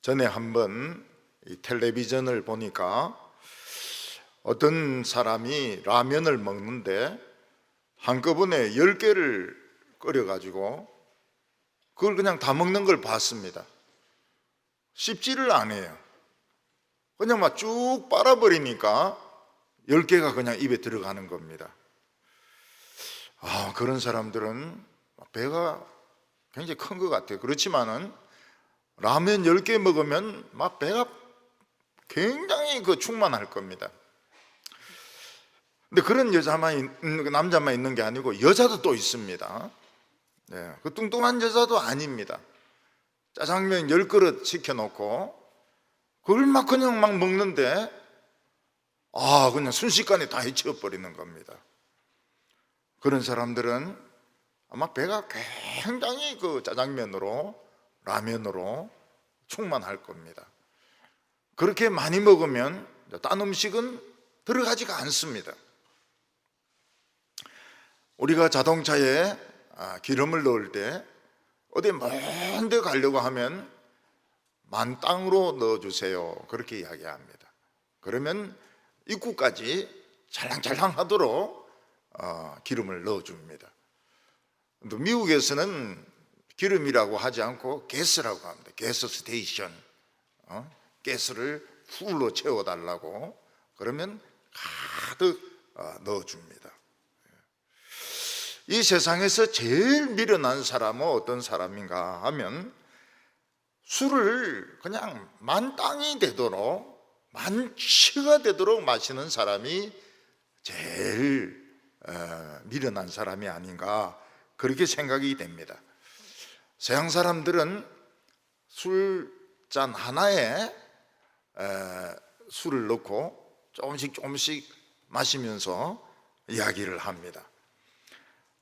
전에 한번 이 텔레비전을 보니까 어떤 사람이 라면을 먹는데 한꺼번에 10개를 끓여가지고 그걸 그냥 다 먹는 걸 봤습니다. 씹지를 않아요. 그냥 막 쭉 빨아버리니까 10개가 그냥 입에 들어가는 겁니다. 그런 사람들은 배가 굉장히 큰 것 같아요. 그렇지만은 라면 10개 먹으면 막 배가 굉장히 충만할 겁니다. 근데 그런 남자만 있는 게 아니고 여자도 또 있습니다. 네, 그 뚱뚱한 여자도 아닙니다. 짜장면 10그릇 시켜놓고 그걸 그냥 먹는데 그냥 순식간에 다 해치워버리는 겁니다. 그런 사람들은 아마 배가 굉장히 짜장면으로 라면으로 충만할 겁니다. 그렇게 많이 먹으면 딴 음식은 들어가지가 않습니다. 우리가 자동차에 기름을 넣을 때 어디 먼 데 가려고 하면 만땅으로 넣어주세요, 그렇게 이야기합니다. 그러면 입구까지 찰랑찰랑 하도록 기름을 넣어줍니다. 미국에서는 기름이라고 하지 않고 가스라고 합니다. 가스 스테이션, 가스를 풀로 채워달라고 그러면 가득 넣어줍니다. 이 세상에서 제일 미련한 사람은 어떤 사람인가 하면 술을 그냥 만땅이 되도록, 만취가 되도록 마시는 사람이 제일 미련한 사람이 아닌가, 그렇게 생각이 됩니다. 서양 사람들은 술잔 하나에 술을 넣고 조금씩 마시면서 이야기를 합니다.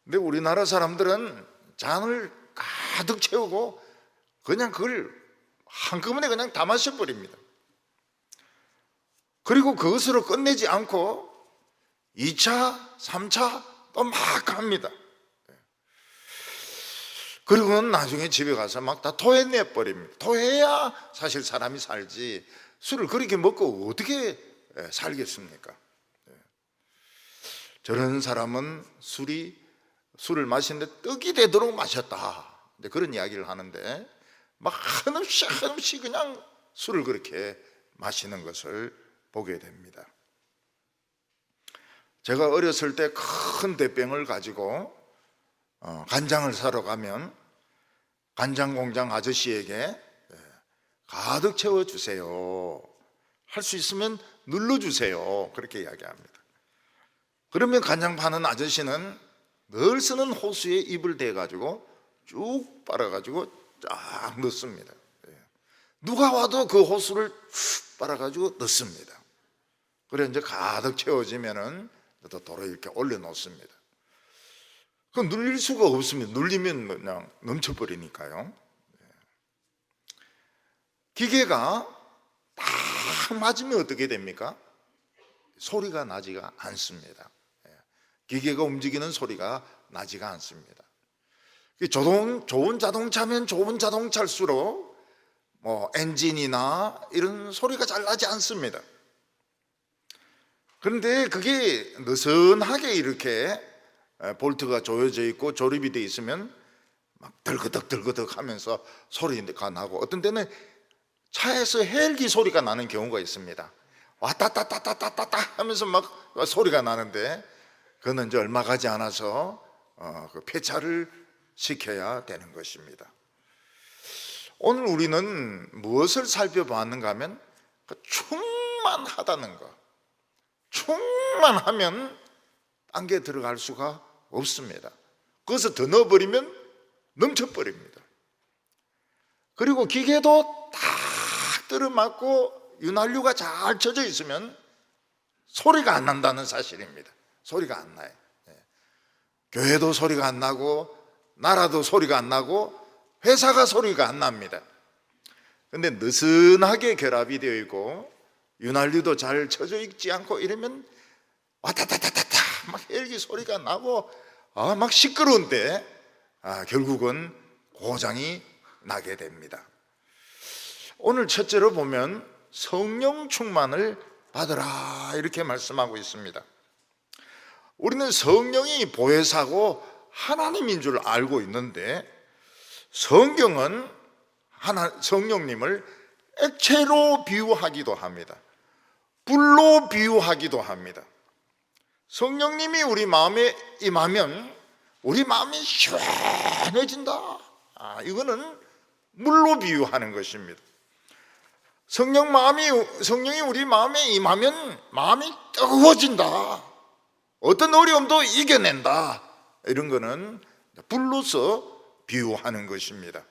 근데 우리나라 사람들은 잔을 가득 채우고 그냥 그걸 한꺼번에 그냥 다 마셔버립니다. 그리고 그것으로 끝내지 않고 2차, 3차 또 막 합니다. 그리고는 나중에 집에 가서 막 다 토해내버립니다. 토해야 사실 사람이 살지, 술을 그렇게 먹고 어떻게 살겠습니까? 저런 사람은 술을 마시는데 떡이 되도록 마셨다, 그런 이야기를 하는데 막 한없이 그냥 술을 그렇게 마시는 것을 보게 됩니다. 제가 어렸을 때 큰 대병을 가지고 간장을 사러 가면 간장 공장 아저씨에게 가득 채워주세요, 할 수 있으면 눌러주세요, 그렇게 이야기합니다. 그러면 간장 파는 아저씨는 늘 쓰는 호수에 입을 대가지고 쭉 빨아가지고 쫙 넣습니다. 누가 와도 그 호수를 빨아가지고 넣습니다. 그래 이제 가득 채워지면은 도로 이렇게 올려놓습니다. 그 눌릴 수가 없습니다. 눌리면 그냥 넘쳐버리니까요. 기계가 딱 맞으면 어떻게 됩니까? 소리가 나지가 않습니다. 기계가 움직이는 소리가 나지가 않습니다. 좋은 자동차면 좋은 자동차일수록 엔진이나 이런 소리가 잘 나지 않습니다. 그런데 그게 느슨하게 이렇게 볼트가 조여져 있고 조립이 되어 있으면 막 덜그덕 하면서 소리가 나고, 어떤 때는 차에서 헬기 소리가 나는 경우가 있습니다. 왔다따따따따따 하면서 막 소리가 나는데 그거는 이제 얼마 가지 않아서 그 폐차를 시켜야 되는 것입니다. 오늘 우리는 무엇을 살펴봤는가 하면 충만하다는 것, 충만하면 딴 게 들어갈 수가 없습니다. 거기서 더 넣어버리면 넘쳐버립니다. 그리고 기계도 딱 들어맞고 윤활유가 잘 쳐져 있으면 소리가 안 난다는 사실입니다. 소리가 안 나요. 교회도 소리가 안 나고 나라도 소리가 안 나고 회사가 소리가 안 납니다. 근데 느슨하게 결합이 되어 있고 윤활유도 잘 쳐져 있지 않고 이러면 와타타타타타 막 헬기 소리가 나고 막 시끄러운데 결국은 고장이 나게 됩니다. 오늘 첫째로 보면 성령 충만을 받으라 이렇게 말씀하고 있습니다. 우리는 성령이 보혜사고 하나님인 줄 알고 있는데 성경은 성령님을 액체로 비유하기도 합니다. 불로 비유하기도 합니다. 성령님이 우리 마음에 임하면 우리 마음이 시원해진다. 이거는 물로 비유하는 것입니다. 성령이 우리 마음에 임하면 마음이 뜨거워진다. 어떤 어려움도 이겨낸다. 이런 거는 불로서 비유하는 것입니다.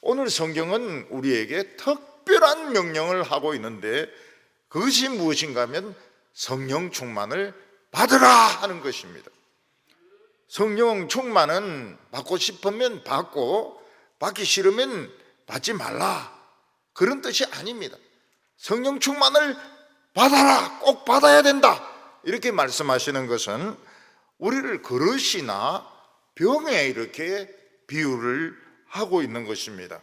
오늘 성경은 우리에게 특별한 명령을 하고 있는데 그것이 무엇인가 하면 성령 충만을 받으라 하는 것입니다. 성령 충만은 받고 싶으면 받고 받기 싫으면 받지 말라 그런 뜻이 아닙니다. 성령 충만을 받아라, 꼭 받아야 된다 이렇게 말씀하시는 것은 우리를 그릇이나 병에 이렇게 비유를 하고 있는 것입니다.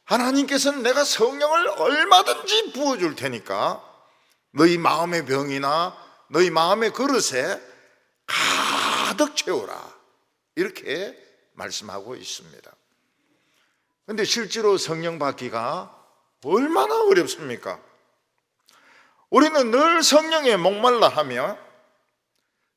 하나님께서는 내가 성령을 얼마든지 부어줄 테니까 너희 마음의 병이나 너희 마음의 그릇에 가득 채워라 이렇게 말씀하고 있습니다. 그런데 실제로 성령 받기가 얼마나 어렵습니까? 우리는 늘 성령에 목말라 하며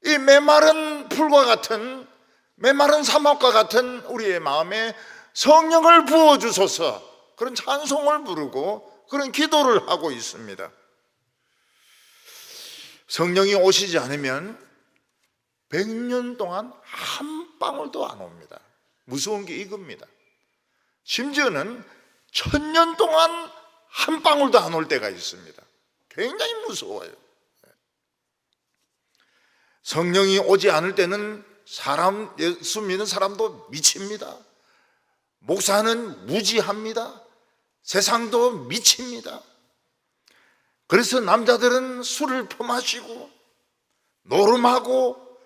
이 메마른 풀과 같은 메마른 사막과 같은 우리의 마음에 성령을 부어주소서 그런 찬송을 부르고 그런 기도를 하고 있습니다. 성령이 오시지 않으면 100년 동안 한 방울도 안 옵니다. 무서운 게 이겁니다. 심지어는 1000년 동안 한 방울도 안 올 때가 있습니다. 굉장히 무서워요. 성령이 오지 않을 때는 예수 믿는 사람도 미칩니다. 목사는 무지합니다. 세상도 미칩니다. 그래서 남자들은 술을 퍼마시고 노름하고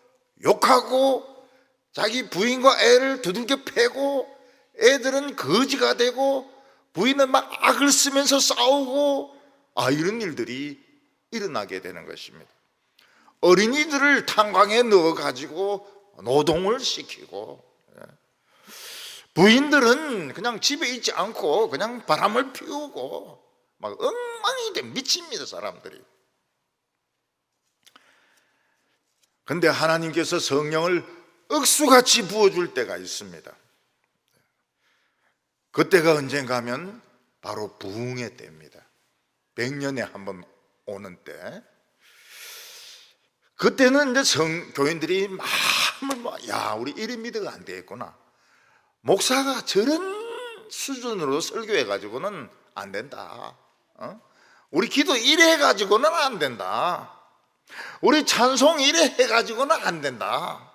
욕하고 자기 부인과 애를 두들겨 패고 애들은 거지가 되고 부인은 막 악을 쓰면서 싸우고 이런 일들이 일어나게 되는 것입니다. 어린이들을 탄광에 넣어가지고 노동을 시키고 부인들은 그냥 집에 있지 않고 그냥 바람을 피우고 막 엉망이 돼 미칩니다 사람들이. 그런데 하나님께서 성령을 억수같이 부어줄 때가 있습니다. 그때가 언젠가 하면 바로 부흥의 때입니다. 100년에 한 번 오는 때. 그때는 이제 교인들이 마음을 우리 이리 믿어가 안 되겠구나. 목사가 저런 수준으로 설교해가지고는 안 된다. 우리 기도 이래 해가지고는 안 된다. 우리 찬송 이래 해가지고는 안 된다.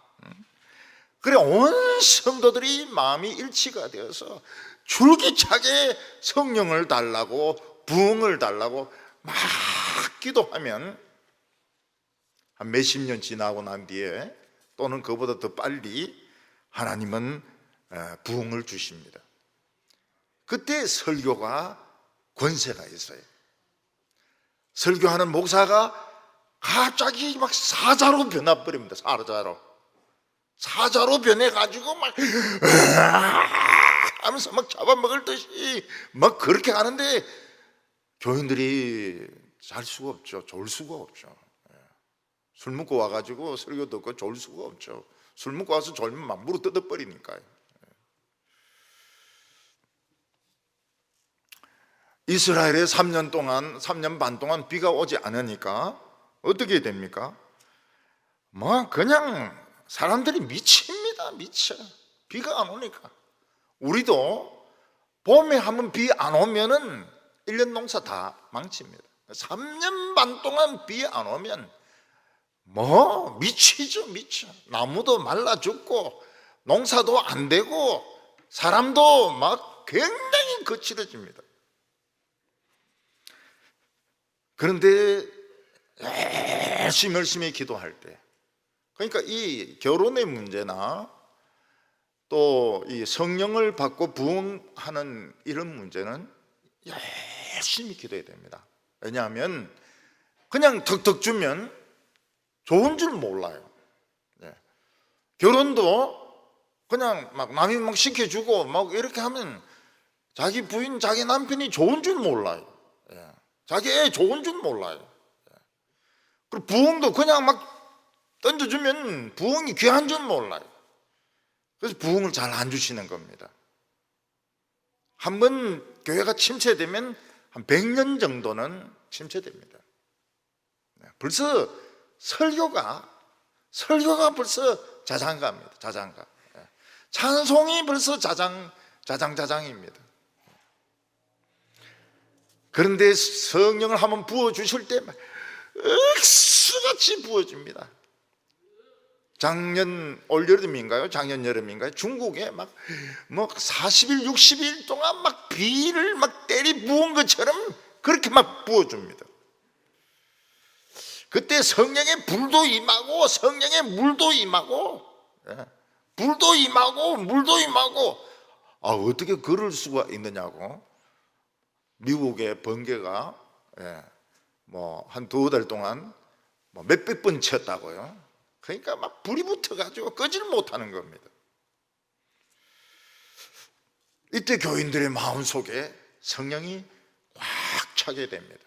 그래 온 성도들이 마음이 일치가 되어서 줄기차게 성령을 달라고 부흥을 달라고 막 기도하면 한 몇십 년 지나고 난 뒤에 또는 그보다 더 빨리 하나님은 부흥을 주십니다. 그때 설교가 권세가 있어요. 설교하는 목사가 갑자기 막 사자로 변해버립니다. 사자로 변해가지고 막 하면서 막 잡아먹을 듯이 막 그렇게 하는데 교인들이 잘 수가 없죠. 졸 수가 없죠. 술 먹고 와가지고 설교 듣고 졸 수가 없죠. 술 먹고 와서 졸면 막 무릎 뜯어버리니까요. 이스라엘에 3년 반 동안 비가 오지 않으니까 어떻게 됩니까? 그냥 사람들이 미칩니다. 미쳐. 비가 안 오니까. 우리도 봄에 한번 비 안 오면은 1년 농사 다 망칩니다. 3년 반 동안 비 안 오면 미치죠. 미쳐. 나무도 말라 죽고 농사도 안 되고 사람도 막 굉장히 거칠어집니다. 그런데 열심히 기도할 때, 그러니까 이 결혼의 문제나 또 이 성령을 받고 부흥하는 이런 문제는 열심히 기도해야 됩니다. 왜냐하면 그냥 덕덕 주면 좋은 줄 몰라요. 결혼도 그냥 막 남이 막 시켜주고 막 이렇게 하면 자기 부인, 자기 남편이 좋은 줄 몰라요. 자기 애 좋은 줄 몰라요. 그리고 부흥도 그냥 막 던져주면 부흥이 귀한 줄 몰라요. 그래서 부흥을 잘 안 주시는 겁니다. 한번 교회가 침체되면 한 100년 정도는 침체됩니다. 벌써 설교가 벌써 자장가입니다. 자장가. 찬송이 벌써 자장입니다. 그런데 성령을 한번 부어주실 때 억수같이 부어줍니다. 작년 올여름인가요? 작년 여름인가요? 중국에 막 40일, 60일 동안 막 비를 막 때리 부은 것처럼 그렇게 막 부어줍니다. 그때 성령의 불도 임하고 성령의 물도 임하고 불도 임하고 물도 임하고 어떻게 그럴 수가 있느냐고. 미국의 번개가 한 2달 동안 몇백 번 쳤다고요. 그러니까 막 불이 붙어가지고 끄질 못하는 겁니다. 이때 교인들의 마음속에 성령이 꽉 차게 됩니다.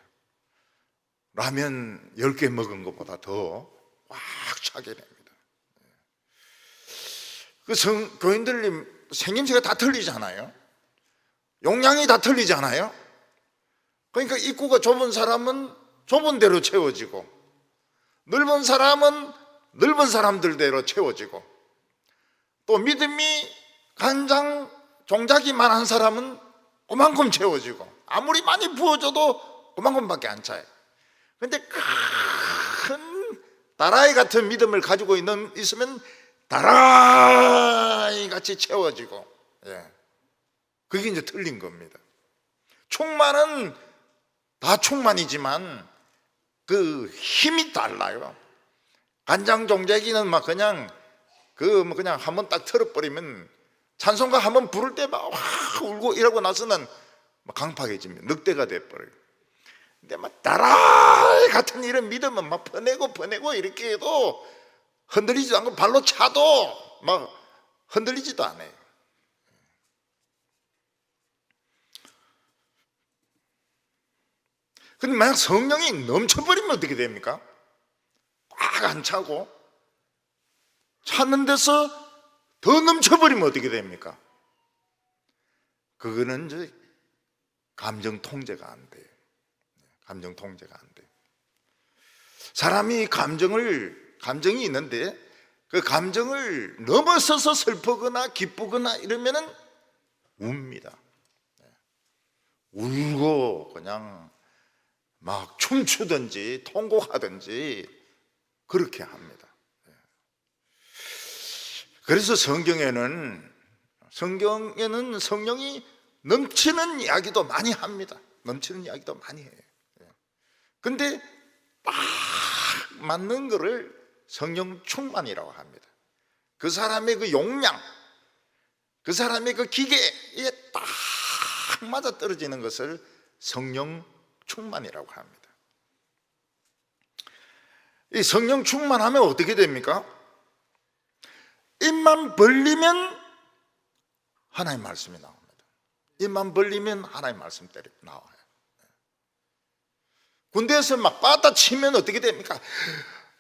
라면 10개 먹은 것보다 더 꽉 차게 됩니다. 교인들 생김새가 다 틀리잖아요. 용량이 다 틀리잖아요. 그러니까 입구가 좁은 사람은 좁은 대로 채워지고 넓은 사람은 넓은 사람들대로 채워지고 또 믿음이 간장 종자기만 한 사람은 그만큼 채워지고 아무리 많이 부어줘도 그만큼밖에 안 차요. 그런데 큰 다라이 같은 믿음을 가지고 있으면 다라이 같이 채워지고 그게 이제 틀린 겁니다. 충만은 다 충만이지만 그 힘이 달라요. 간장 종자기는 막 그냥 그냥 한번 딱 틀어버리면 찬송가 한번 부를 때 막 울고 이러고 나서는 막 강팍해집니다. 늑대가 돼버려요. 근데 막 다라이 같은 이런 믿음은 막 퍼내고 이렇게 해도 흔들리지도 않고 발로 차도 막 흔들리지도 않아요. 근데 만약 성령이 넘쳐버리면 어떻게 됩니까? 꽉 안 차고 찾는 데서 더 넘쳐버리면 어떻게 됩니까? 그거는 이제 감정 통제가 안 돼요. 감정 통제가 안 돼요. 사람이 감정이 있는데 그 감정을 넘어서서 슬프거나 기쁘거나 이러면은 웁니다. 울고 그냥 막 춤추든지 통곡하든지 그렇게 합니다. 그래서 성경에는 성령이 넘치는 이야기도 많이 합니다. 넘치는 이야기도 많이 해요. 근데 딱 맞는 거를 성령 충만이라고 합니다. 그 사람의 그 용량, 그 사람의 그 기계에 딱 맞아 떨어지는 것을 성령 충만이라고 합니다. 이 성령 충만하면 어떻게 됩니까? 입만 벌리면 하나님 말씀이 나옵니다. 입만 벌리면 하나님 말씀 나와요. 군대에서 막 빠따 치면 어떻게 됩니까?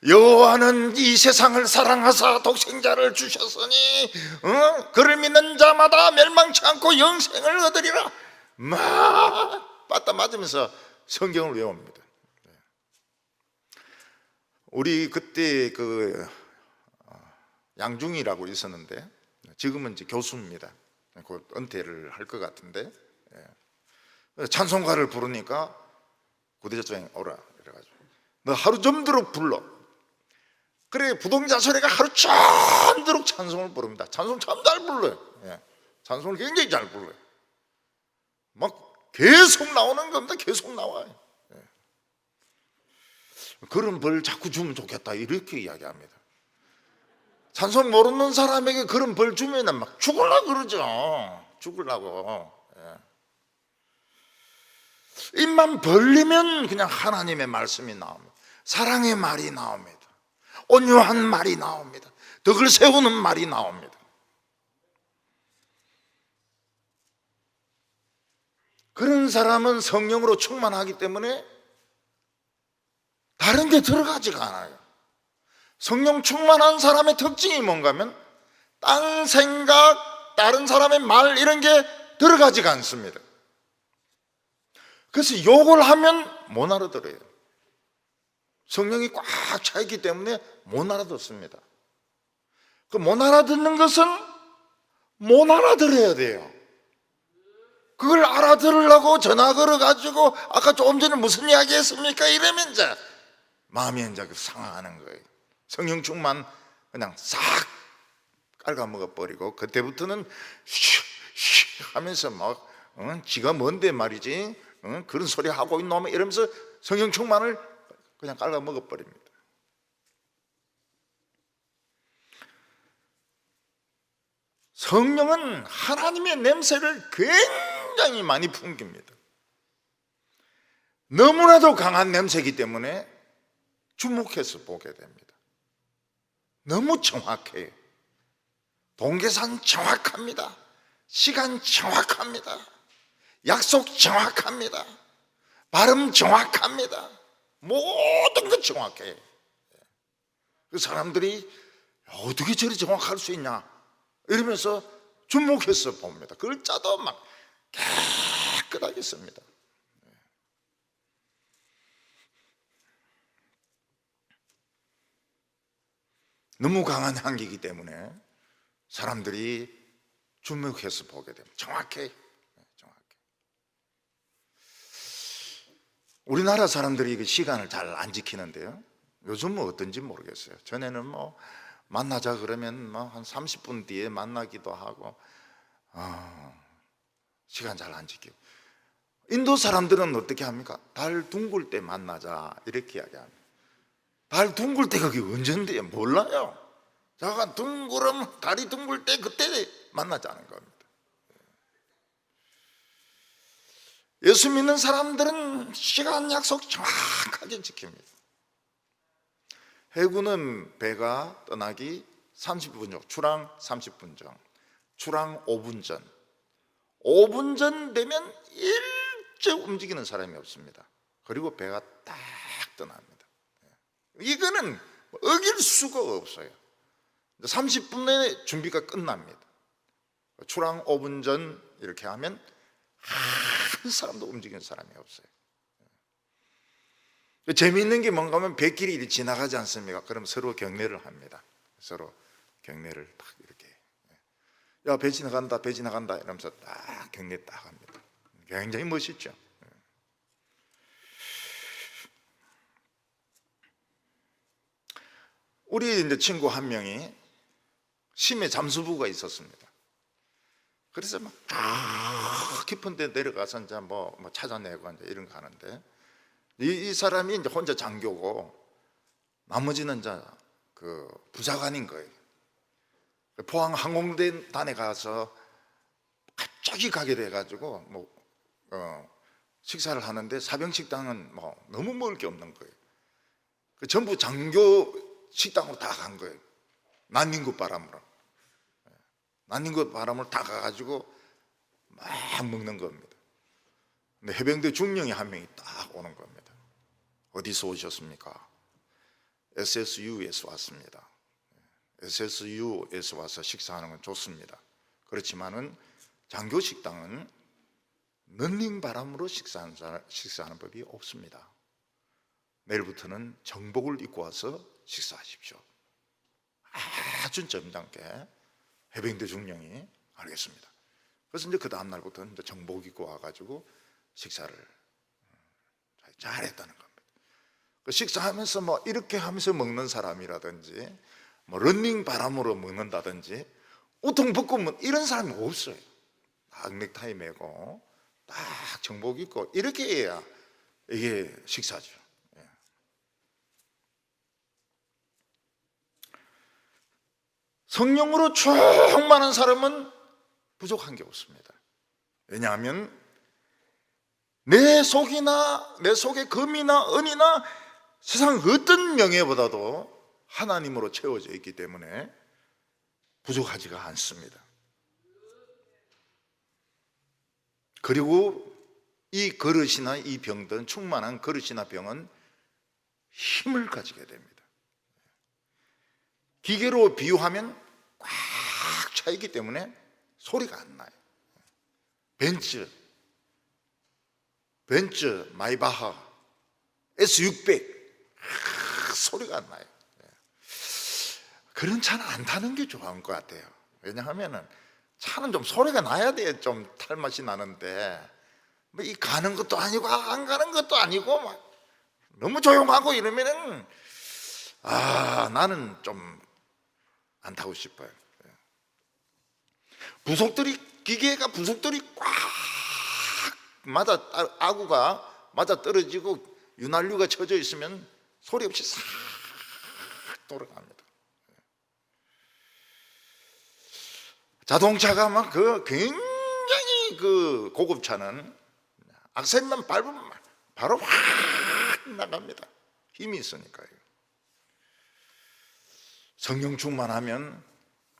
여호와는 이 세상을 사랑하사 독생자를 주셨으니 그를 믿는 자마다 멸망치 않고 영생을 얻으리라. 막 빠따 맞으면서 성경을 외웁니다. 우리 그때 그 양중이라고 있었는데 지금은 이제 교수입니다. 곧 은퇴를 할 것 같은데 찬송가를 부르니까 구대장이 오라 이래가지고 너 하루 점도록 불러. 그래 부동자 소리가 하루 종도록 찬송을 부릅니다. 찬송 참 잘 불러요. 찬송을 굉장히 잘 불러요. 막 계속 나오는 겁니다. 계속 나와요. 그런 벌 자꾸 주면 좋겠다 이렇게 이야기합니다. 찬송 모르는 사람에게 그런 벌 주면 막 죽으려고 그러죠. 죽으려고. 입만 벌리면 그냥 하나님의 말씀이 나옵니다. 사랑의 말이 나옵니다. 온유한 말이 나옵니다. 덕을 세우는 말이 나옵니다. 그런 사람은 성령으로 충만하기 때문에 다른 게 들어가지가 않아요. 성령 충만한 사람의 특징이 뭔가 하면 딴 생각, 다른 사람의 말 이런 게 들어가지가 않습니다. 그래서 욕을 하면 못 알아들어요. 성령이 꽉 차 있기 때문에 못 알아듣습니다. 그 못 알아듣는 것은 못 알아들어야 돼요. 그걸 알아들으려고 전화 걸어가지고 아까 조금 전에 무슨 이야기 했습니까? 이러면 이제 마음이 이제 상하는 거예요. 성령 충만 그냥 싹 깔아먹어버리고 그때부터는 쉬 하면서 막 지가 뭔데 말이지 그런 소리 하고 있노 이러면서 성령 충만을 그냥 깔아먹어버립니다. 성령은 하나님의 냄새를 굉장히 많이 풍깁니다. 너무나도 강한 냄새이기 때문에 주목해서 보게 됩니다. 너무 정확해요. 동계산 정확합니다. 시간 정확합니다. 약속 정확합니다. 발음 정확합니다. 모든 것 정확해요. 그 사람들이 어떻게 저리 정확할 수 있냐 이러면서 주목해서 봅니다. 글자도 막 깨끗하게 씁니다. 너무 강한 향기이기 때문에 사람들이 주목해서 보게 됩니다. 정확해. 우리나라 사람들이 그 시간을 잘 안 지키는데요. 요즘은 어떤지 모르겠어요. 전에는 뭐 만나자 그러면 뭐 한 30분 뒤에 만나기도 하고 시간 잘 안 지키고. 인도 사람들은 어떻게 합니까? 달 둥글 때 만나자 이렇게 이야기합니다. 달 둥글 때 그게 언젠데 몰라요. 잠깐 둥그럼 달이 둥글 때 그때 만나자는 겁니다. 예수 믿는 사람들은 시간 약속 정확하게 지킵니다. 해군은 배가 떠나기 30분 전, 출항 30분 전, 출항 5분 전, 5분 전 되면 일찍 움직이는 사람이 없습니다. 그리고 배가 딱 떠납니다. 이거는 어길 수가 없어요. 30분 내에 준비가 끝납니다. 출항 5분 전 이렇게 하면 한 사람도 움직이는 사람이 없어요. 재미있는 게 뭔가 하면 배길이 지나가지 않습니까? 그럼 서로 경례를 합니다. 서로 경례를 딱 이렇게 야, 배 지나간다, 배 지나간다 이러면서 딱 경례 딱 합니다. 굉장히 멋있죠. 우리 이제 친구 한 명이 심해 잠수부가 있었습니다. 그래서 막 깊은 데 내려가서 이제 뭐 찾아내고 이제 이런 거 하는데 이 사람이 이제 혼자 장교고 나머지는 이제 그 부사관인 거예요. 포항 항공단에 가서 갑자기 가게 돼가지고 식사를 하는데 사병식당은 뭐 너무 먹을 게 없는 거예요. 전부 장교 식당으로 다 간 거예요. 난닝구 바람으로. 난닝구 바람으로 다 가가지고 막 먹는 겁니다. 근데 해병대 중령이 한 명이 딱 오는 겁니다. 어디서 오셨습니까? SSU에서 왔습니다. SSU에서 와서 식사하는 건 좋습니다. 그렇지만은 장교 식당은 런닝 바람으로 식사하는 법이 없습니다. 내일부터는 정복을 입고 와서 식사하십시오. 아주 점잖게 해병대 중령이 알겠습니다. 그래서 이제 그 다음 날부터 이제 정복 입고 와가지고 식사를 잘했다는 겁니다. 그 식사하면서 뭐 이렇게 하면서 먹는 사람이라든지 뭐 런닝 바람으로 먹는다든지 우통 벗고 뭐 이런 사람이 없어요. 딱 넥타이 매고 딱 정복 입고 이렇게 해야 이게 식사죠. 성령으로 충만한 사람은 부족한 게 없습니다. 왜냐하면 내 속의 금이나 은이나 세상 어떤 명예보다도 하나님으로 채워져 있기 때문에 부족하지가 않습니다. 그리고 이 그릇이나 이 병들은, 충만한 그릇이나 병은 힘을 가지게 됩니다. 기계로 비유하면 꽉 차 있기 때문에 소리가 안 나요. 벤츠 마이바하 S600 소리가 안 나요. 그런 차는 안 타는 게 좋은 것 같아요. 왜냐하면 차는 좀 소리가 나야 돼요. 좀 탈 맛이 나는데 뭐 이 가는 것도 아니고 안 가는 것도 아니고 막 너무 조용하고 이러면은 나는 좀 안 타고 싶어요. 기계가 부속들이 꽉 아구가 맞아 떨어지고 윤활유가 쳐져 있으면 소리 없이 싹 돌아갑니다. 자동차가 막 굉장히 고급차는 악셀만 밟으면 바로 확 나갑니다. 힘이 있으니까요. 성령 충만하면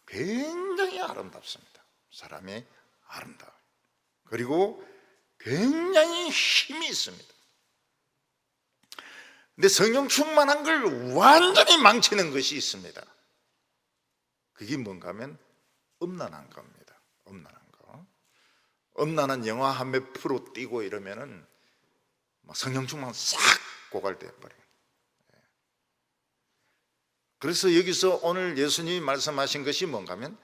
굉장히 아름답습니다. 사람이 아름다워요. 그리고 굉장히 힘이 있습니다. 근데 성령 충만한 걸 완전히 망치는 것이 있습니다. 그게 뭔가 하면 음란한 겁니다. 음란한 거. 음란한 영화 한 몇 프로 띄고 이러면은 성령 충만 싹 고갈돼 버려요. 그래서 여기서 오늘 예수님이 말씀하신 것이 뭔가 하면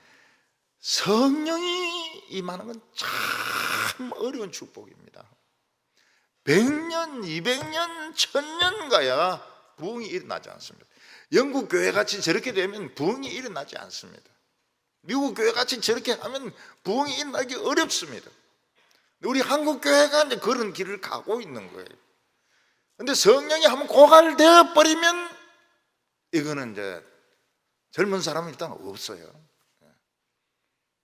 성령이 임하는 건 참 어려운 축복입니다. 100년, 200년, 1000년 가야 부흥이 일어나지 않습니다. 영국 교회같이 저렇게 되면 부흥이 일어나지 않습니다. 미국 교회같이 저렇게 하면 부흥이 일어나기 어렵습니다. 우리 한국 교회가 이제 그런 길을 가고 있는 거예요. 근데 성령이 한번 고갈되어 버리면 이거는 이제 젊은 사람은 일단 없어요.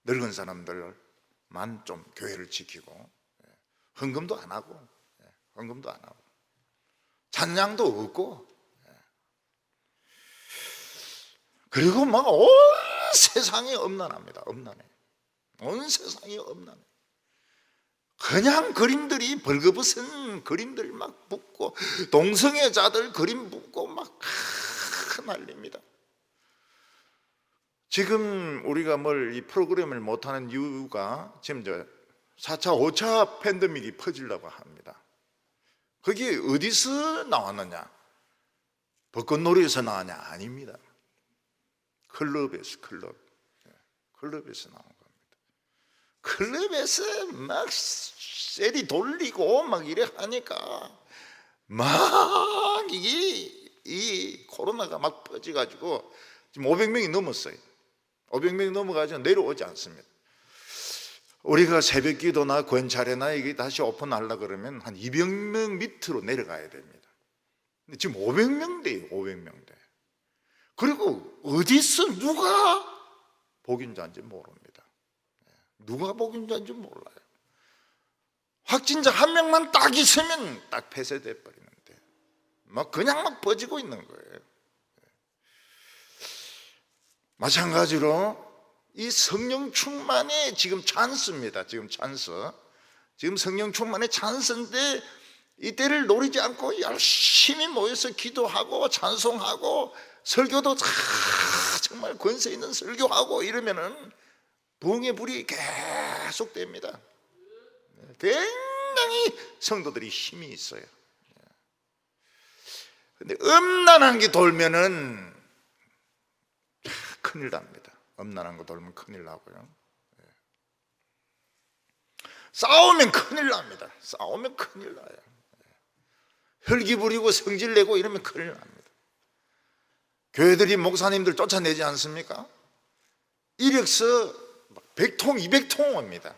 늙은 사람들만 좀 교회를 지키고 헌금도 안 하고 찬양도 없고, 그리고 막 온 세상이 엄난합니다. 온 세상이 엄난해. 그냥 그림들이 벌거벗은 그림들 막 붙고 동성애자들 그림 붙고 막 난립니다. 지금 우리가 이 프로그램을 못하는 이유가 지금 4차, 5차 팬데믹이 퍼지려고 합니다. 그게 어디서 나왔느냐? 벚꽃놀이에서 나왔냐? 아닙니다. 클럽에서 나온 겁니다. 클럽에서 막 셀이 돌리고 막 이래 하니까 막 이 코로나가 막 퍼져가지고 지금 500명이 넘었어요. 500명이 넘어가지고 내려오지 않습니다. 우리가 새벽 기도나 권찰회나 이게 다시 오픈하려고 그러면 한 200명 밑으로 내려가야 됩니다. 근데 지금 500명대예요. 500명대. 그리고 어디서 누가 복인자인지 모릅니다. 누가 복인자인지 몰라요. 확진자 한 명만 딱 있으면 딱 폐쇄돼 버리는데 그냥 막 퍼지고 있는 거예요. 마찬가지로 이 성령 충만의 지금 찬스입니다. 지금 성령 충만의 찬스인데 이때를 노리지 않고 열심히 모여서 기도하고 찬송하고 설교도 정말 권세 있는 설교하고 이러면은 부흥의 불이 계속됩니다. 굉장히 성도들이 힘이 있어요. 근데 음란한 게 돌면은 큰일 납니다. 음란한 거 돌면 큰일 나고요. 싸우면 큰일 납니다. 싸우면 큰일 나요. 혈기 부리고 성질 내고 이러면 큰일 납니다. 교회들이 목사님들 쫓아내지 않습니까? 이력서 100통, 200통 옵니다.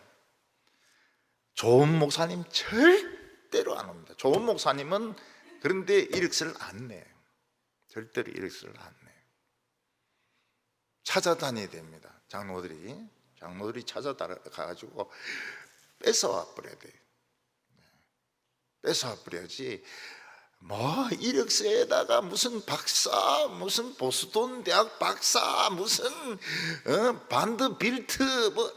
좋은 목사님 절대로 안 옵니다. 좋은 목사님은 그런데 이력서를 안 내요. 절대로 이력서를 안 내요. 찾아다녀야 됩니다. 장로들이 찾아가가지고 뺏어와 버려야 돼요. 뺏어와 버려야지. 뭐 이력서에다가 무슨 박사, 무슨 보스턴 대학 박사, 무슨 반드빌트 뭐,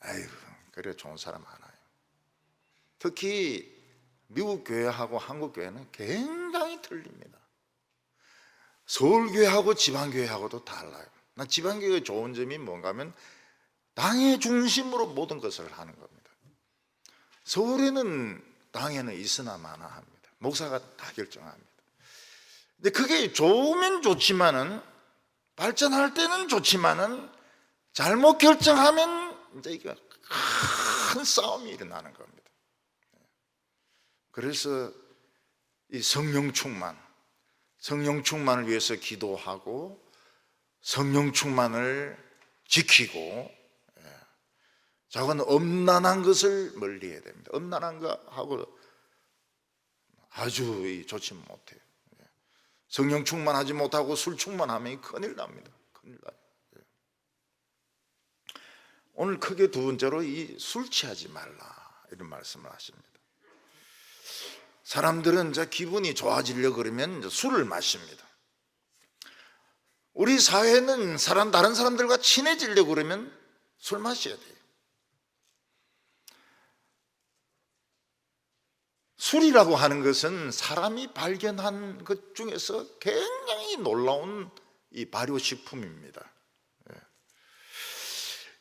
아이고, 그래 좋은 사람 많아요. 특히 미국 교회하고 한국 교회는 굉장히 틀립니다. 서울 교회하고 지방 교회하고도 달라요. 난 지방 교회의 좋은 점이 뭔가 하면 당의 중심으로 모든 것을 하는 겁니다. 서울에는 당에는 있으나 마나 합니다. 목사가 다 결정합니다. 근데 그게 좋으면 좋지만은, 발전할 때는 좋지만은, 잘못 결정하면 이제 이게 큰 싸움이 일어나는 겁니다. 그래서 이 성령 충만을 위해서 기도하고 성령 충만을 지키고, 저건 엄난한 것을 멀리해야 됩니다. 엄난한 거하고 아주 좋지 못해요. 성령 충만하지 못하고 술 충만하면 큰일 납니다. 큰일 나요. 오늘 크게 두 번째로 이 술 취하지 말라 이런 말씀을 하십니다. 사람들은 이제 기분이 좋아지려고 그러면 이제 술을 마십니다. 우리 사회는 다른 사람들과 친해지려고 그러면 술 마셔야 돼요. 술이라고 하는 것은 사람이 발견한 것 중에서 굉장히 놀라운 이 발효식품입니다.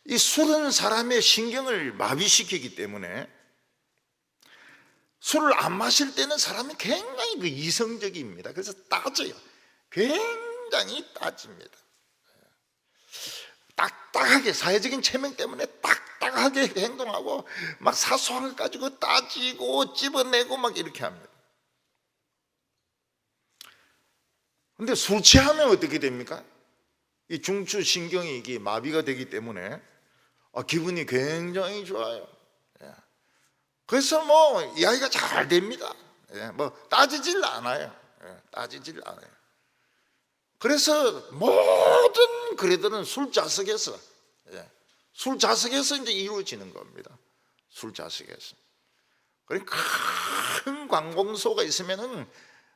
이 술은 사람의 신경을 마비시키기 때문에 술을 안 마실 때는 사람이 굉장히 이성적입니다. 그래서 따져요. 굉장히 따집니다. 딱딱하게, 사회적인 체면 때문에 딱딱하게 행동하고 막 사소한 것 가지고 따지고 집어내고 막 이렇게 합니다. 근데 술 취하면 어떻게 됩니까? 이 중추신경이 이게 마비가 되기 때문에 기분이 굉장히 좋아요. 그래서 뭐 이야기가 잘 됩니다. 뭐 따지질 않아요. 따지질 않아요. 그래서 모든 그래들은 술자석에서 이제 이루어지는 겁니다. 술자석에서. 그러니까 큰 관공서가 있으면은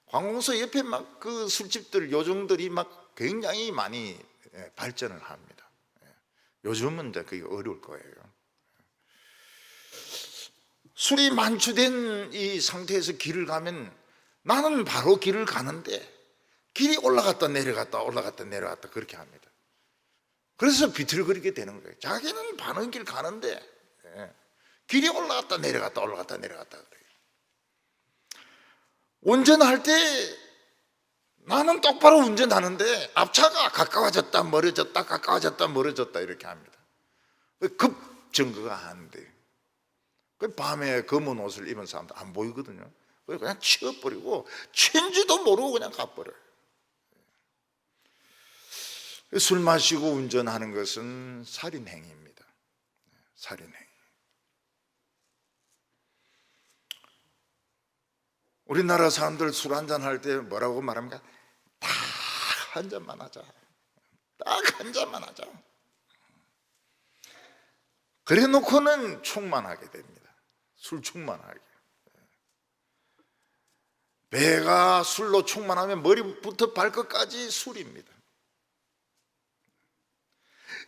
관공서 옆에 막 그 술집들, 요정들이 막 굉장히 많이 발전을 합니다. 요즘은 이제 그게 어려울 거예요. 술이 만취된 이 상태에서 길을 가면 나는 바로 길을 가는데 길이 올라갔다 내려갔다 그렇게 합니다. 그래서 비틀거리게 되는 거예요. 자기는 바른 길 가는데 길이 올라갔다 내려갔다 그래요. 운전할 때 나는 똑바로 운전하는데 앞차가 가까워졌다 멀어졌다 이렇게 합니다. 급정거가 안 돼요. 밤에 검은 옷을 입은 사람도 안 보이거든요. 그냥 치워버리고 취인지도 모르고 그냥 가버려요. 술 마시고 운전하는 것은 살인행위입니다. 살인행위. 우리나라 사람들 술 한잔 할 때 뭐라고 말합니까? 딱 한 잔만 하자. 딱 한 잔만 하자. 그래 놓고는 충만하게 됩니다. 술 충만하게. 배가 술로 충만하면 머리부터 발끝까지 술입니다.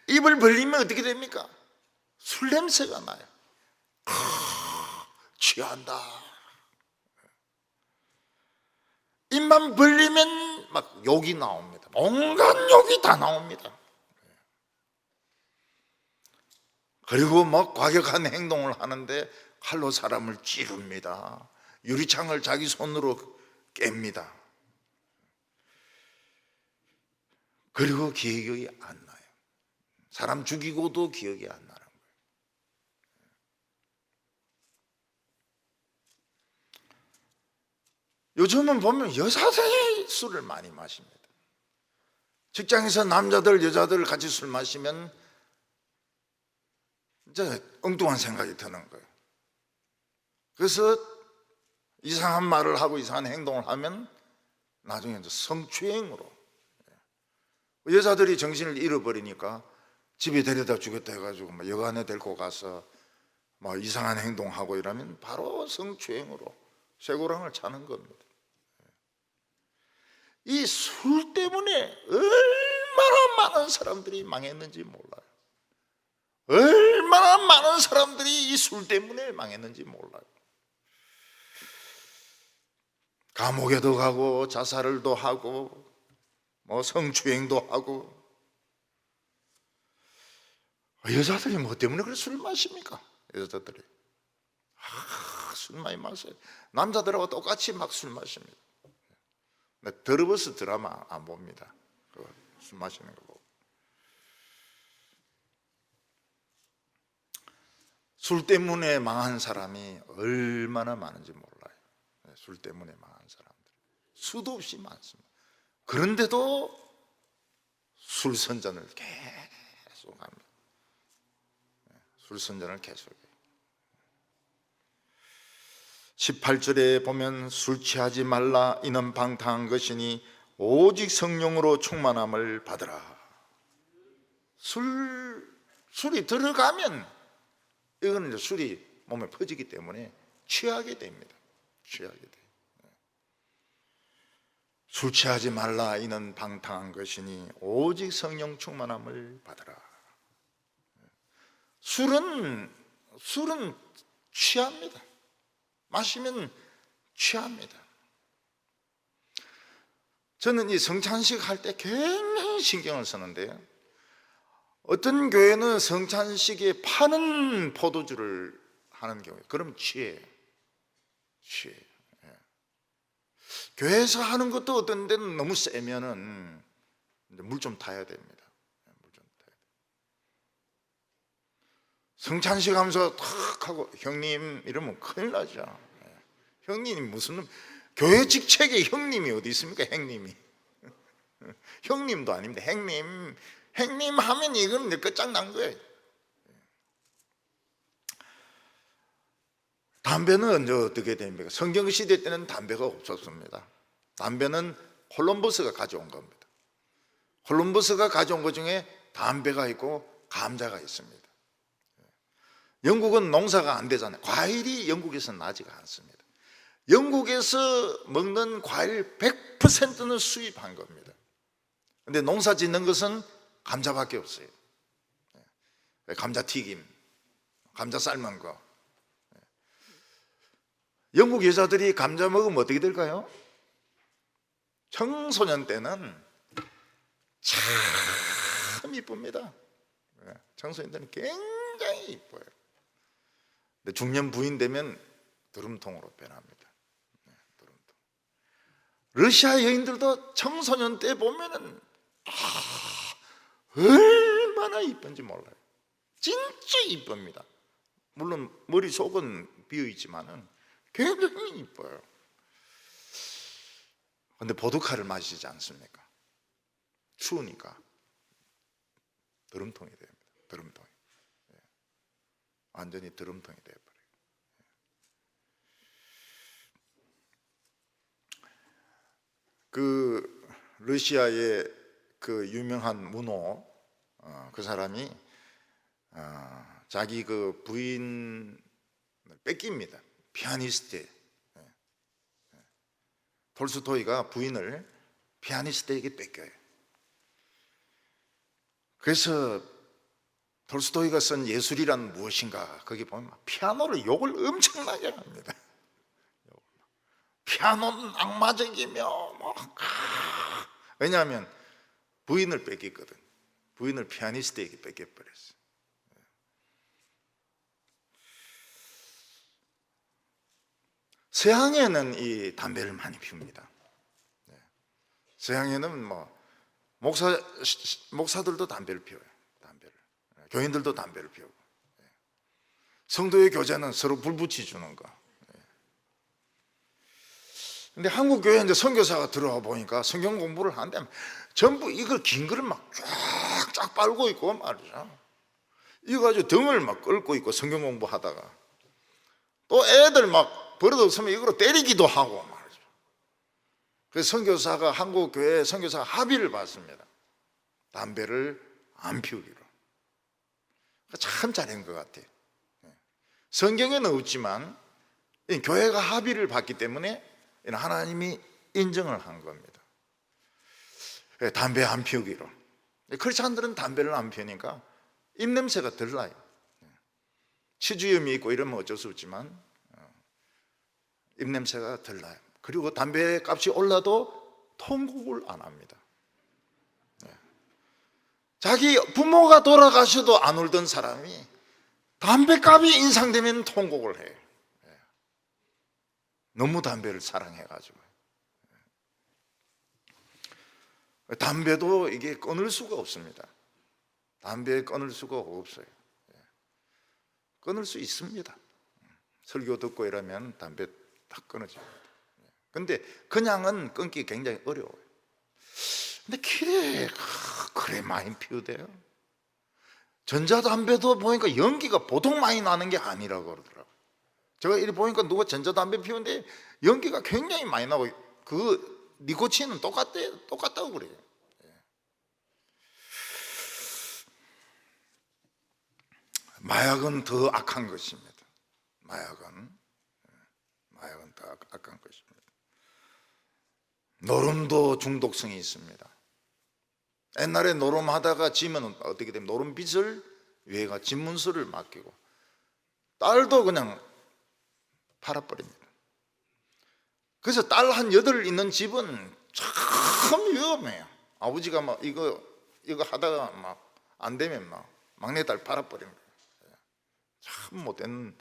입을 벌리면 어떻게 됩니까? 술 냄새가 나요. 취한다. 입만 벌리면 막 욕이 나옵니다. 온갖 욕이 다 나옵니다. 그리고 막 과격한 행동을 하는데 칼로 사람을 찌릅니다. 유리창을 자기 손으로 깹니다. 그리고 기억이 안 나요. 사람 죽이고도 기억이 안 나는 거예요. 요즘은 보면 여자들이 술을 많이 마십니다. 직장에서 남자들 여자들 같이 술 마시면 이제 엉뚱한 생각이 드는 거예요. 그래서 이상한 말을 하고 이상한 행동을 하면 나중에 이제 성추행으로 여자들이 정신을 잃어버리니까 집에 데려다 주겠다 해가지고 막 여관에 데리고 가서 막 이상한 행동하고 이러면 바로 성추행으로 쇠고랑을 차는 겁니다. 이 술 때문에 얼마나 많은 사람들이 망했는지 몰라요. 얼마나 많은 사람들이 이 술 때문에 망했는지 몰라요. 감옥에도 가고 자살을도 하고 뭐 성추행도 하고. 여자들이 뭐 때문에 그래 술 마십니까? 여자들이 술 많이 마셔요. 남자들하고 똑같이 막 술 마십니다. 더러버스 드라마 안 봅니다. 술 마시는 거 보고. 술 때문에 망한 사람이 얼마나 많은지 몰라요. 술 때문에 망한 사람들 수도 없이 많습니다. 그런데도 술 선전을 계속 합니다. 술 선전을 계속해요. 18절에 보면 술 취하지 말라 이는 방탕한 것이니 오직 성령으로 충만함을 받으라. 술이 들어가면 이거는 이제 술이 몸에 퍼지기 때문에 취하게 됩니다. 취하게 돼요. 술 취하지 말라 이는 방탕한 것이니 오직 성령 충만함을 받으라. 술은 취합니다. 마시면 취합니다. 저는 이 성찬식 할 때 굉장히 신경을 쓰는데요, 어떤 교회는 성찬식에 파는 포도주를 하는 경우에 그럼 취해요. 교회에서 하는 것도 어떤 데는 너무 세면은 물 좀 타야 됩니다. 물 좀 타야 돼요. 성찬식 하면서 탁 하고 형님 이러면 큰일 나죠. 형님이 무슨 교회 직책에 형님이 어디 있습니까? 형님이 형님도 아닙니다. 형님 하면 이건 끝장난 거예요. 담배는 언제 어떻게 됩니까? 성경시대 때는 담배가 없었습니다. 담배는 콜럼버스가 가져온 겁니다. 콜럼버스가 가져온 것 중에 담배가 있고 감자가 있습니다. 영국은 농사가 안 되잖아요. 과일이 영국에서는 나지가 않습니다. 영국에서 먹는 과일 100%는 수입한 겁니다. 그런데 농사 짓는 것은 감자밖에 없어요. 감자튀김, 감자 삶은 거. 영국 여자들이 감자 먹으면 어떻게 될까요? 청소년 때는 참 이쁩니다. 청소년 때는 굉장히 이뻐요. 근데 중년 부인 되면 드럼통으로 변합니다. 드럼통. 러시아 여인들도 청소년 때 보면은 얼마나 이쁜지 몰라요. 진짜 이쁩니다. 물론 머릿속은 비어있지만은 굉장히 이뻐요. 그런데 보드카를 마시지 않습니까? 추우니까 드럼통이 됩니다. 드럼통이. 완전히 드럼통이 되어버려요. 그 러시아의 그 유명한 문호, 그 사람이 자기 그 부인을 뺏깁니다. 피아니스트. 톨스토이가 부인을 피아니스트에게 뺏겨요. 그래서 톨스토이가 쓴 예술이란 무엇인가, 거기 보면 피아노를 욕을 엄청나게 합니다. 피아노는 악마적이며 왜냐하면 부인을 뺏겼거든. 부인을 피아니스트에게 뺏겨버렸어. 서양에는 이 담배를 많이 피웁니다. 서양에는 뭐 목사들도 담배를 피워요. 담배를. 교인들도 담배를 피우고. 성도의 교제는 서로 불 붙여주는 거. 근데 한국 교회에 이제 선교사가 들어와 보니까 성경 공부를 하는데 전부 이걸 긴 거를 막 쫙쫙 빨고 있고 말이죠. 이거 가지고 등을 막 끌고 있고 성경 공부하다가 또 애들 막 버릇없으면 이거로 때리기도 하고 말이죠. 그래서 선교사가 한국 교회 선교사가 합의를 받습니다. 담배를 안 피우기로. 참 잘한 것 같아요. 성경에는 없지만 교회가 합의를 봤기 때문에 하나님이 인정을 한 겁니다. 담배 안 피우기로. 크리스찬들은 담배를 안 피우니까 입냄새가 덜 나요. 치주염이 있고 이러면 어쩔 수 없지만 입냄새가 덜 나요. 그리고 담배 값이 올라도 통곡을 안 합니다. 자기 부모가 돌아가셔도 안 울던 사람이 담배값이 인상되면 통곡을 해요. 너무 담배를 사랑해가지고. 담배도 이게 끊을 수가 없습니다. 담배 끊을 수가 없어요. 끊을 수 있습니다. 설교 듣고 이러면 담배 딱 끊어집니다. 근데 그냥은 끊기 굉장히 어려워요. 근데 그래 많이 피우대요. 전자담배도 보니까 연기가 보통 많이 나는 게 아니라고 그러더라고요. 제가 이렇게 보니까 누가 전자담배 피우는데 연기가 굉장히 많이 나고 그 니코틴은 똑같다고 그래요. 마약은 더 악한 것입니다. 마약은 더 악한 것입니다. 노름도 중독성이 있습니다. 옛날에 노름하다가 지면 어떻게 되면 노름빚을 위에가 집문서를 맡기고 딸도 그냥 팔아버립니다. 그래서 딸 한 8 있는 집은 참 위험해요. 아버지가 막 이거 하다가 막 안 되면 막 막내딸 팔아버립니다. 참 못된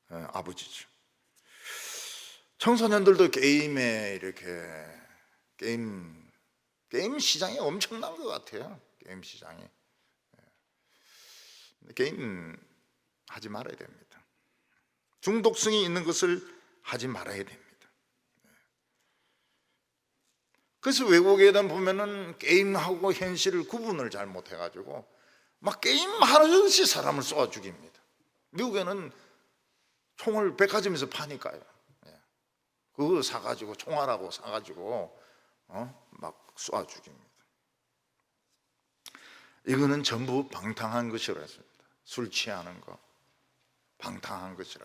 아버지죠. 청소년들도 게임에 이렇게 게임 시장이 엄청난 것 같아요. 게임 시장이. 게임 하지 말아야 됩니다. 중독성이 있는 것을 하지 말아야 됩니다. 그래서 외국에 보면은 게임하고 현실을 구분을 잘 못해가지고 막 게임하듯이 사람을 쏘아 죽입니다. 미국에는 총을 백화점에서 파니까요. 그거 사가지고 총알하고 사가지고 막 쏘아 죽입니다. 이거는 전부 방탕한 것이라 했습니다. 술 취하는 거 방탕한 것이라.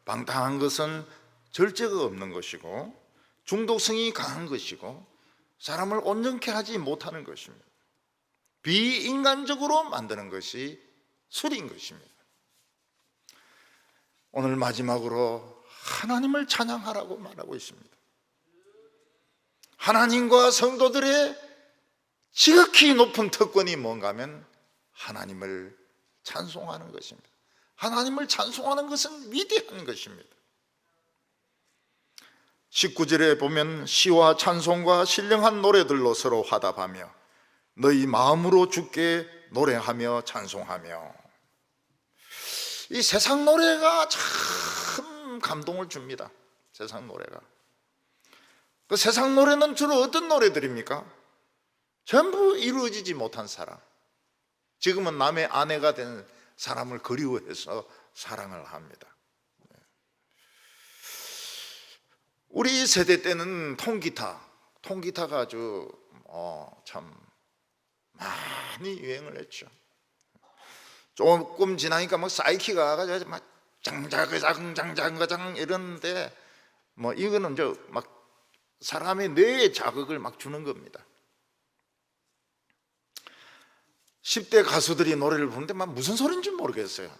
방탕한 것은 절제가 없는 것이고 중독성이 강한 것이고 사람을 온전케 하지 못하는 것입니다. 비인간적으로 만드는 것이 술인 것입니다. 오늘 마지막으로 하나님을 찬양하라고 말하고 있습니다. 하나님과 성도들의 지극히 높은 특권이 뭔가 하면 하나님을 찬송하는 것입니다. 하나님을 찬송하는 것은 위대한 것입니다. 19절에 보면 시와 찬송과 신령한 노래들로 서로 화답하며 너희 마음으로 주께 노래하며 찬송하며. 이 세상 노래가 참 감동을 줍니다. 세상 노래가. 그 세상 노래는 주로 어떤 노래들입니까? 전부 이루어지지 못한 사랑. 지금은 남의 아내가 된 사람을 그리워해서 사랑을 합니다. 우리 세대 때는 통기타가 아주 참 많이 유행을 했죠. 조금 지나니까 막 사이키가 와가지고 막 장자그장 이러는데 뭐 이거는 막 사람의 뇌에 자극을 막 주는 겁니다. 10대 가수들이 노래를 부르는데 막 무슨 소리인지 모르겠어요.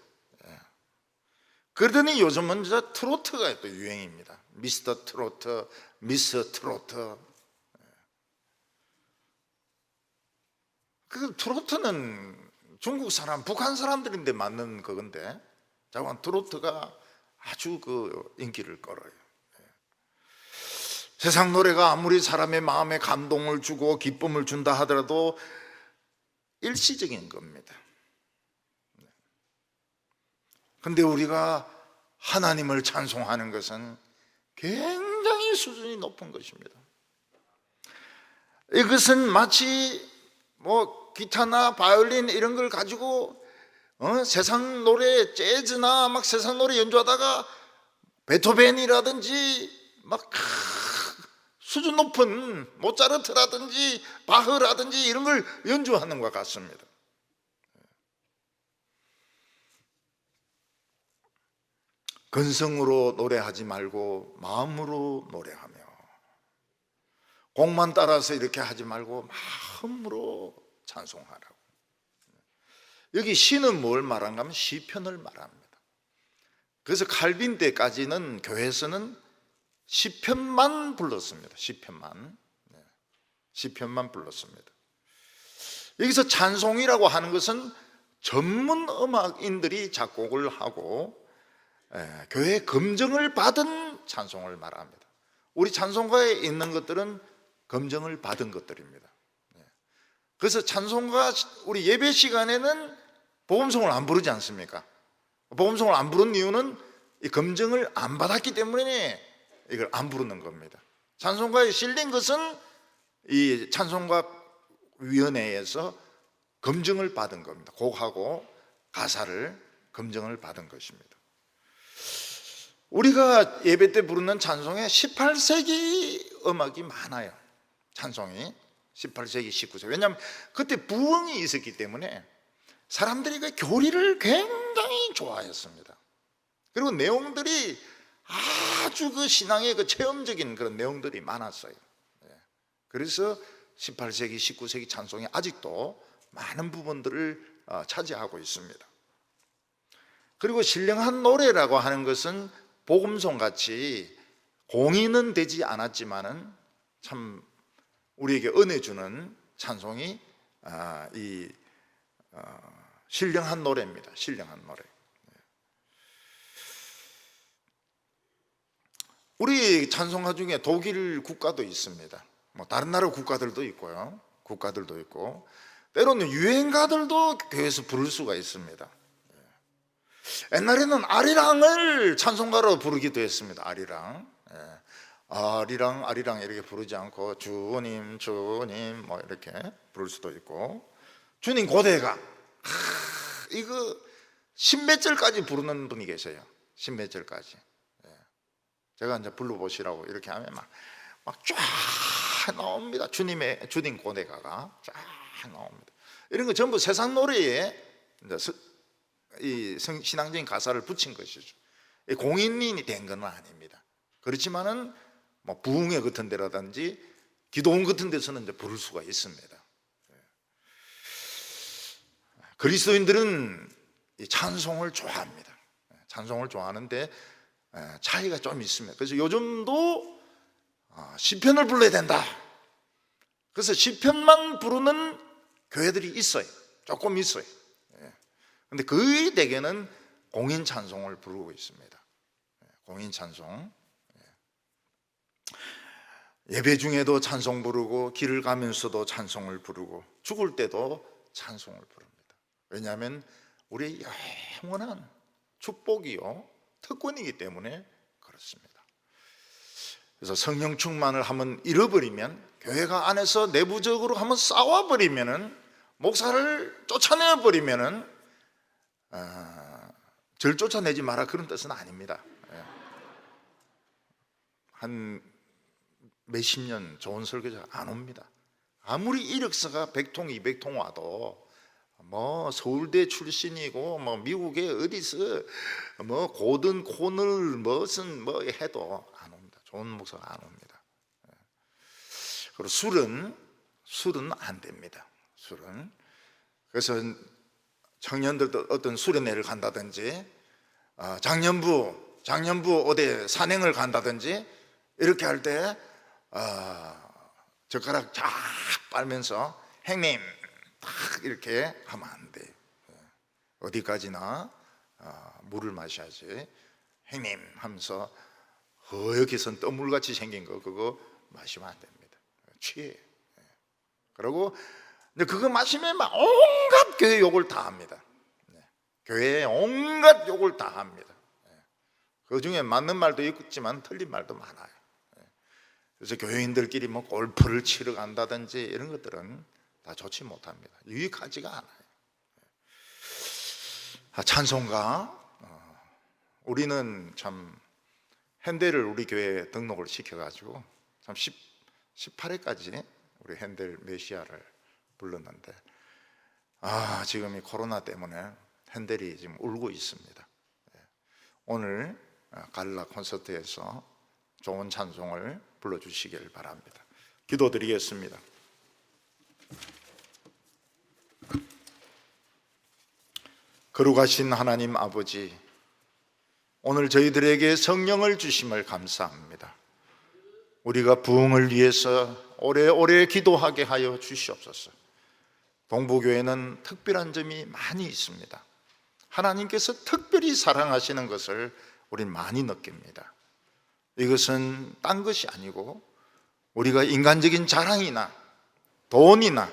그러더니 요즘은 트로트가 또 유행입니다. 미스터 트로트, 미스 트로트. 그 트로트는 중국 사람, 북한 사람들인데 맞는 그건데 자관 트로트가 아주 그 인기를 끌어요. 세상 노래가 아무리 사람의 마음에 감동을 주고 기쁨을 준다 하더라도 일시적인 겁니다. 근데 우리가 하나님을 찬송하는 것은 굉장히 수준이 높은 것입니다. 이것은 마치 뭐 기타나 바이올린 이런 걸 가지고 세상 노래 재즈나 막 세상 노래 연주하다가 베토벤이라든지 막 수준 높은 모차르트라든지 바흐라든지 이런 걸 연주하는 것 같습니다. 근성으로 노래하지 말고 마음으로 노래하며, 곡만 따라서 이렇게 하지 말고 마음으로 찬송하라고. 여기 시는 뭘 말한가 하면 시편을 말합니다. 그래서 칼빈 때까지는 교회에서는 시편만 불렀습니다. 시편만 불렀습니다. 여기서 찬송이라고 하는 것은 전문 음악인들이 작곡을 하고 교회 검증을 받은 찬송을 말합니다. 우리 찬송가에 있는 것들은 검증을 받은 것들입니다. 그래서 찬송가, 우리 예배 시간에는 복음송을 안 부르지 않습니까? 복음송을 안 부른 이유는 이 검증을 안 받았기 때문에 이걸 안 부르는 겁니다. 찬송가에 실린 것은 이 찬송가 위원회에서 검증을 받은 겁니다. 곡하고 가사를 검증을 받은 것입니다. 우리가 예배 때 부르는 찬송에 18세기 음악이 많아요. 찬송이 18세기, 19세기. 왜냐하면 그때 부흥이 있었기 때문에 사람들이 그 교리를 굉장히 좋아했습니다. 그리고 내용들이 아주 그 신앙의 그 체험적인 그런 내용들이 많았어요. 그래서 18세기, 19세기 찬송이 아직도 많은 부분들을 차지하고 있습니다. 그리고 신령한 노래라고 하는 것은 복음송 같이 공인은 되지 않았지만은 참 우리에게 은혜 주는 찬송이 신령한 노래입니다. 신령한 노래. 우리 찬송가 중에 독일 국가도 있습니다. 뭐 다른 나라 국가들도 있고요. 국가들도 있고 때로는 유행가들도 교회에서 부를 수가 있습니다. 옛날에는 아리랑을 찬송가로 부르기도 했습니다. 아리랑. 아리랑 아리랑 이렇게 부르지 않고 주님 주님 뭐 이렇게 부를 수도 있고, 주님 고대가 이거 십몇 절까지 부르는 분이 계세요. 십몇 절까지. 제가 이제 불러보시라고 이렇게 하면 막 쫙 나옵니다. 주님 고대가가 쫙 나옵니다. 이런 거 전부 세상 노래에 이제 이 신앙적인 가사를 붙인 것이죠. 공인이 된 건 아닙니다. 그렇지만은 뭐 부흥회 같은 데라든지 기도원 같은 데서는 이제 부를 수가 있습니다. 그리스도인들은 이 찬송을 좋아합니다. 찬송을 좋아하는데 차이가 좀 있습니다. 그래서 요즘도 시편을 불러야 된다. 그래서 시편만 부르는 교회들이 있어요. 조금 있어요. 근데 거의 대개는 공인 찬송을 부르고 있습니다. 공인 찬송. 예배 중에도 찬송 부르고 길을 가면서도 찬송을 부르고 죽을 때도 찬송을 부릅니다. 왜냐하면 우리의 영원한 축복이요 특권이기 때문에 그렇습니다. 그래서 성령 충만을 한번 잃어버리면, 교회가 안에서 내부적으로 한번 싸워버리면은, 목사를 쫓아내버리면은 절 쫓아내지 마라 그런 뜻은 아닙니다. 한 몇십 년 좋은 설교자가 안 옵니다. 아무리 이력서가 100통 200통 와도 뭐 서울대 출신이고 뭐 미국에 어디서 뭐 고든 코널 무슨 뭐 해도 안 옵니다. 좋은 목사가 안 옵니다. 그리고 술은 안 됩니다. 술은. 그래서 청년들도 어떤 수련회를 간다든지 장년부 어디 산행을 간다든지 이렇게 할 때 젓가락 쫙 빨면서 형님 딱 이렇게 하면 안 돼요. 어디까지나 물을 마셔야지. 형님 하면서 허옇게 선 떠물같이 생긴 거 그거 마시면 안 됩니다. 취해. 그리고 그거 마시면 막 온갖 교회 욕을 다 합니다. 교회에 온갖 욕을 다 합니다. 그 중에 맞는 말도 있지만 틀린 말도 많아요. 그래서 교회인들끼리 뭐 골프를 치러 간다든지 이런 것들은 다 좋지 못합니다. 유익하지가 않아요. 찬송가, 우리는 참 현대를 우리 교회에 등록을 시켜가지고 참 18회까지 우리 핸델 메시아를 불렀는데 지금 이 코로나 때문에 핸델이 지금 울고 있습니다. 오늘 갈라 콘서트에서 좋은 찬송을 불러주시길 바랍니다. 기도드리겠습니다. 거룩하신 하나님 아버지, 오늘 저희들에게 성령을 주심을 감사합니다. 우리가 부흥을 위해서 오래오래 기도하게 하여 주시옵소서. 동부교회는 특별한 점이 많이 있습니다. 하나님께서 특별히 사랑하시는 것을 우린 많이 느낍니다. 이것은 딴 것이 아니고 우리가 인간적인 자랑이나 돈이나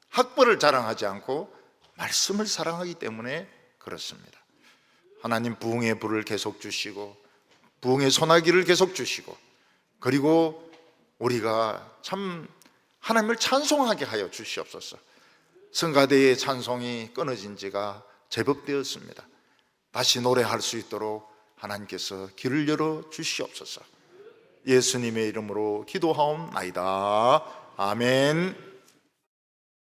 학벌을 자랑하지 않고 말씀을 사랑하기 때문에 그렇습니다. 하나님 부흥의 불을 계속 주시고 부흥의 소나기를 계속 주시고, 그리고 우리가 참 하나님을 찬송하게 하여 주시옵소서. 성가대의 찬송이 끊어진 지가 제법 되었습니다. 다시 노래할 수 있도록 하나님께서 길을 열어 주시옵소서. 예수님의 이름으로 기도하옵나이다. 아멘.